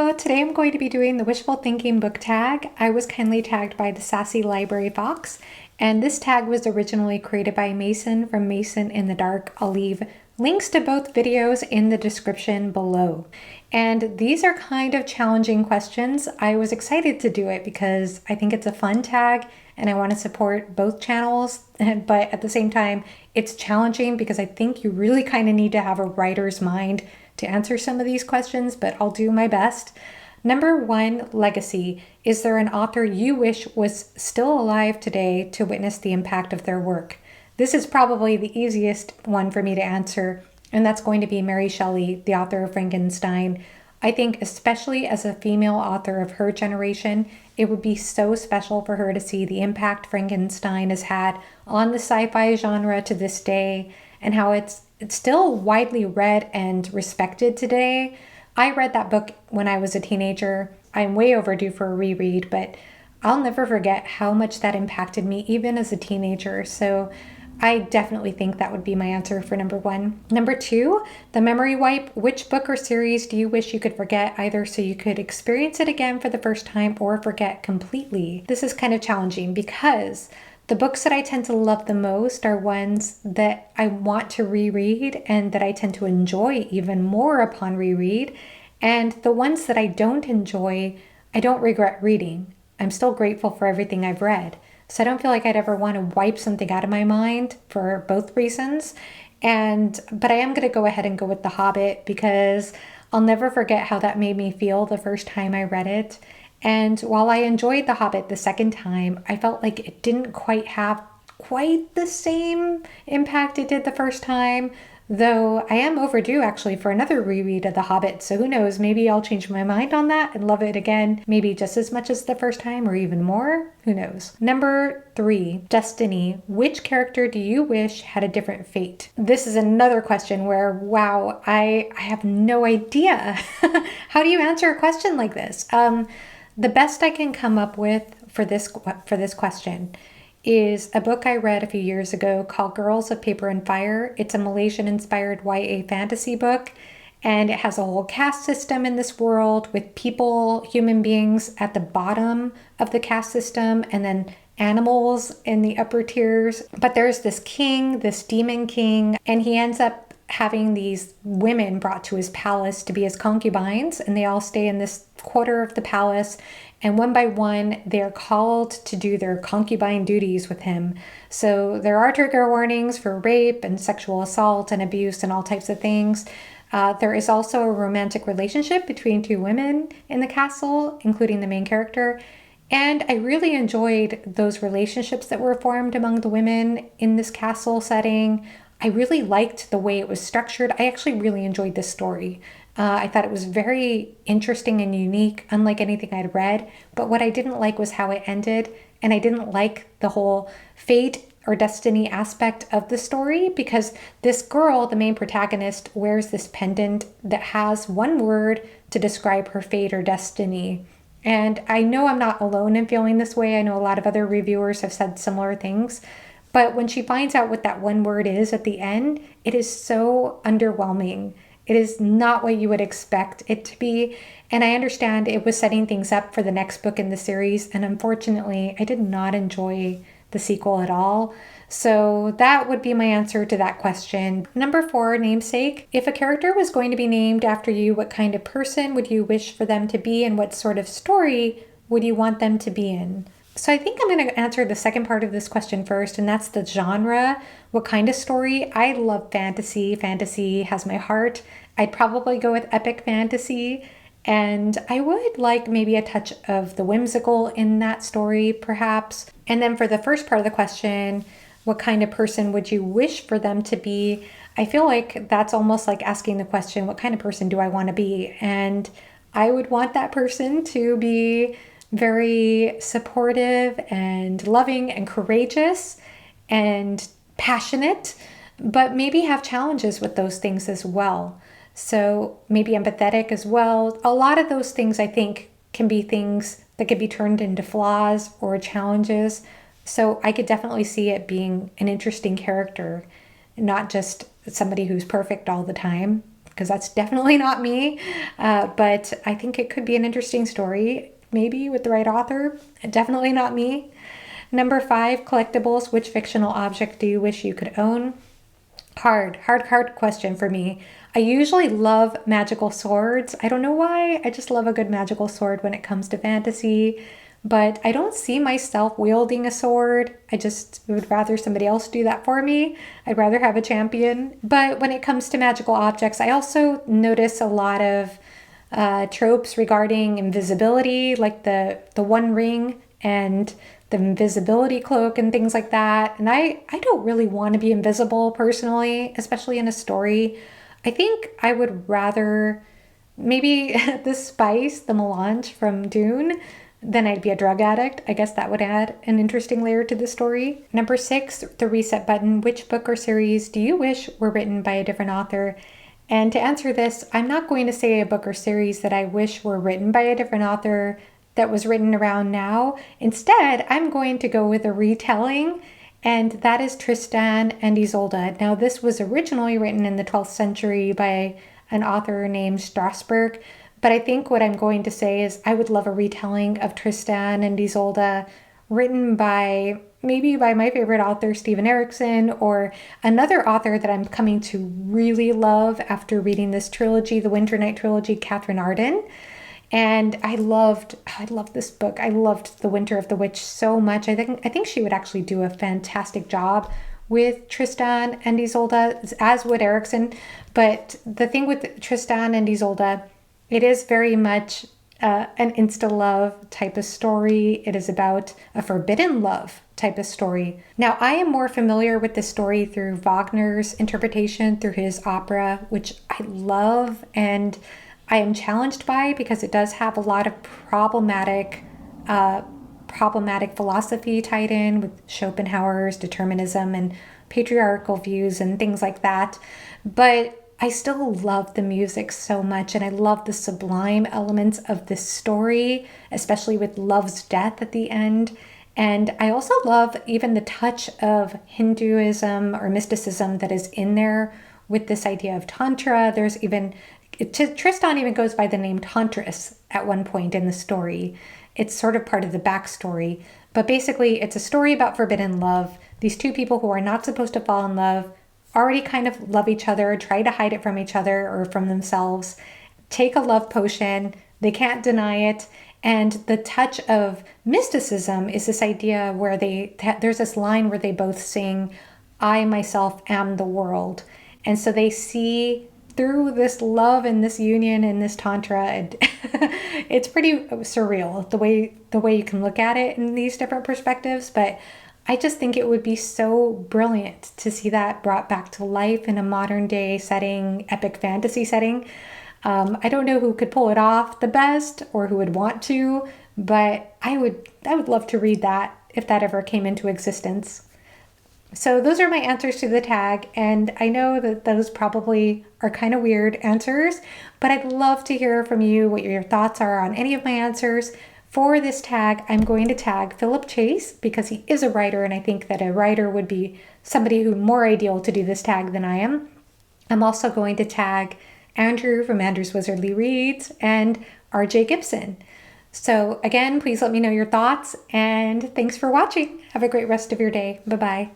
Hello, today I'm going to be doing the Wishful Thinking book tag. I was kindly tagged by the Sassy Library Fox, and this tag was originally created by Mason from Mason in the Dark. I'll leave links to both videos in the description below. And these are kind of challenging questions. I was excited to do it because I think it's a fun tag and I want to support both channels, but at the same time, it's challenging because I think you really kind of need to have a writer's mind to answer some of these questions, but I'll do my best. Number one, legacy. Is there an author you wish was still alive today to witness the impact of their work? This is probably the easiest one for me to answer, and that's going to be Mary Shelley, the author of Frankenstein. I think especially as a female author of her generation, it would be so special for her to see the impact Frankenstein has had on the sci-fi genre to this day and how it's still widely read and respected today. I read that book when I was a teenager. I'm way overdue for a reread, but I'll never forget how much that impacted me even as a teenager. So I definitely think that would be my answer for number one. Number two, the memory wipe. Which book or series do you wish you could forget, either so you could experience it again for the first time or forget completely? This is kind of challenging because the books that I tend to love the most are ones that I want to reread and that I tend to enjoy even more upon reread. And the ones that I don't enjoy, I don't regret reading. I'm still grateful for everything I've read. So I don't feel like I'd ever want to wipe something out of my mind for both reasons. But I am going to go ahead and go with The Hobbit because I'll never forget how that made me feel the first time I read it. And while I enjoyed The Hobbit the second time, I felt like it didn't quite have the same impact it did the first time, though I am overdue actually for another reread of The Hobbit, so who knows, maybe I'll change my mind on that and love it again, maybe just as much as the first time or even more, who knows. Number three, destiny. Which character do you wish had a different fate? This is another question where, wow, I have no idea. How do you answer a question like this? The best I can come up with for this question is a book I read a few years ago called Girls of Paper and Fire. It's a Malaysian-inspired YA fantasy book, and it has a whole caste system in this world with people, human beings at the bottom of the caste system, and then animals in the upper tiers. But there's this king, this demon king, and he ends up having these women brought to his palace to be his concubines, and they all stay in this quarter of the palace, and one by one they're called to do their concubine duties with him. So there are trigger warnings for rape and sexual assault and abuse and all types of things. There is also a romantic relationship between two women in the castle, including the main character. And I really enjoyed those relationships that were formed among the women in this castle setting. I really liked the way it was structured. I actually really enjoyed this story. I thought it was very interesting and unique, unlike anything I'd read. But what I didn't like was how it ended. And I didn't like the whole fate or destiny aspect of the story because this girl, the main protagonist, wears this pendant that has one word to describe her fate or destiny. And I know I'm not alone in feeling this way. I know a lot of other reviewers have said similar things. But when she finds out what that one word is at the end, it is so underwhelming. It is not what you would expect it to be. And I understand it was setting things up for the next book in the series. And unfortunately, I did not enjoy the sequel at all. So that would be my answer to that question. Number four, namesake. If a character was going to be named after you, what kind of person would you wish for them to be, and what sort of story would you want them to be in? So I think I'm going to answer the second part of this question first, and that's the genre. What kind of story? I love fantasy. Fantasy has my heart. I'd probably go with epic fantasy, and I would like maybe a touch of the whimsical in that story, perhaps. And then for the first part of the question, what kind of person would you wish for them to be? I feel like that's almost like asking the question, what kind of person do I want to be? And I would want that person to be very supportive and loving and courageous and passionate, but maybe have challenges with those things as well. So maybe empathetic as well. A lot of those things I think can be things that could be turned into flaws or challenges. So I could definitely see it being an interesting character, not just somebody who's perfect all the time. because that's definitely not me. But I think it could be an interesting story, maybe with the right author. Definitely not me. Number 5, collectibles. Which fictional object do you wish you could own? Hard question for me. I usually love magical swords. I don't know why. I just love a good magical sword when it comes to fantasy. But I don't see myself wielding a sword. I just would rather somebody else do that for me. I'd rather have a champion. But when it comes to magical objects, I also notice a lot of tropes regarding invisibility, like the One Ring and the invisibility cloak and things like that. And I don't really want to be invisible personally, especially in a story. I think I would rather maybe the spice, the melange from Dune, then I'd be a drug addict. I guess that would add an interesting layer to the story. Number 6, the reset button. Which book or series do you wish were written by a different author? And to answer this, I'm not going to say a book or series that I wish were written by a different author that was written around now. Instead, I'm going to go with a retelling, and that is Tristan and Isolde. Now, this was originally written in the 12th century by an author named Strasbourg, but I think what I'm going to say is I would love a retelling of Tristan and Isolde written by maybe by my favorite author, Steven Erikson, or another author that I'm coming to really love after reading this trilogy, the Winter Night trilogy, Catherine Arden. And I loved this book. I loved The Winter of the Witch so much. I think she would actually do a fantastic job with Tristan and Isolde, as would Erikson. But the thing with Tristan and Isolde, it is very much an insta-love type of story. It is about a forbidden love type of story. Now, I am more familiar with this story through Wagner's interpretation, through his opera, which I love and I am challenged by because it does have a lot of problematic philosophy tied in with Schopenhauer's determinism and patriarchal views and things like that. But I still love the music so much, and I love the sublime elements of this story, especially with love's death at the end. And I also love even the touch of Hinduism or mysticism that is in there with this idea of Tantra. There's even, Tristan even goes by the name Tantris at one point in the story. It's sort of part of the backstory. But basically, it's a story about forbidden love. These two people who are not supposed to fall in love already kind of love each other, try to hide it from each other or from themselves, take a love potion, they can't deny it. And the touch of mysticism is this idea where there's this line where they both sing, I myself am the world. And so they see through this love and this union and this tantra, and it's pretty surreal the way you can look at it in these different perspectives. But I just think it would be so brilliant to see that brought back to life in a modern day setting, epic fantasy setting. I don't know who could pull it off the best or who would want to, but I would love to read that if that ever came into existence. So those are my answers to the tag, and I know that those probably are kind of weird answers, but I'd love to hear from you what your thoughts are on any of my answers. For this tag, I'm going to tag Philip Chase because he is a writer, and I think that a writer would be somebody who more ideal to do this tag than I am. I'm also going to tag Andrew from Andrew's Wizardly Reads and RJ Gibson. So again, please let me know your thoughts, and thanks for watching. Have a great rest of your day. Bye-bye.